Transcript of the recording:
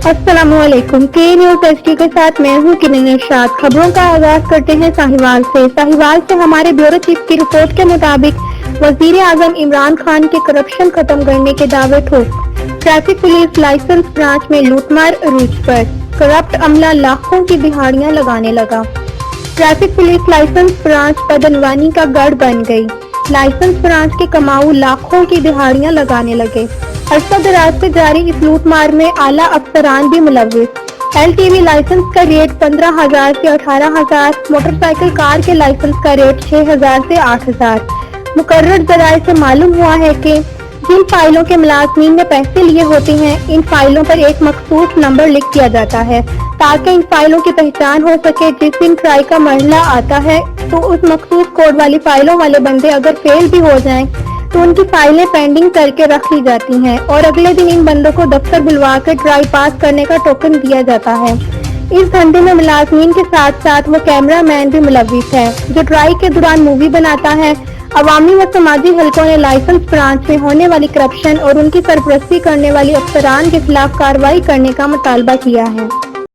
अस्सलामुअलैकुम। के news HD के साथ मैं हूं किरण इरशाद। खबरों का आगाज करते हैं साहिवाल से। साहिवाल से हमारे ब्यूरो चीफ की रिपोर्ट के मुताबिक वजीर आजम इमरान खान के करप्शन खत्म करने के दावे ठोक। ट्रैफिक पुलिस लाइसेंस ब्रांच में लूटमार अरूज पर। करप्ट अमला लाखों की दिहाड़ियां लगाने लगा। ट्रैफिक पुलिस लाइसेंस ब्रांच बदनवानी का गढ़ बन गई। लाइसेंस ब्रांच के कमाऊ लाखों की दिहाड़ियां लगाने लगे। अरसा दराज से जारी इस लूटमार में आला अफसरान भी मुलव्विस। LTV लाइसेंस का रेट 15,000 से 18,000, मोटरसाइकिल कार के लाइसेंस का रेट 6,000 से 8,000। मुकर्रर जराये से मालूम हुआ है कि जिन फाइलों के मुलाजमीन ने पैसे लिए होते हैं, इन फाइलों पर एक मखसूस नंबर लिख दिया जाता है ताकि इन फाइलों की पहचान हो सके। जिस दिन ट्राई का मरहला आता है तो उस मखसूस कोड वाली फाइलों वाले बंदे अगर फेल भी हो जाएं तो उनकी फाइलें पेंडिंग करके रख ली जाती हैं और अगले दिन इन बंदों को दफ्तर बुलवा कर ट्राई पास करने का टोकन दिया जाता है। इस धंधे में मुलाजमीन के साथ साथ वो कैमरा मैन भी मुलव्विस है जो ट्राई के दौरान मूवी बनाता है। अवामी व समाजी हलकों ने लाइसेंस ब्रांच में होने वाली करप्शन और उनकी सरपरस्ती करने वाली अफसरान के खिलाफ कार्रवाई करने का मुतालबा किया है।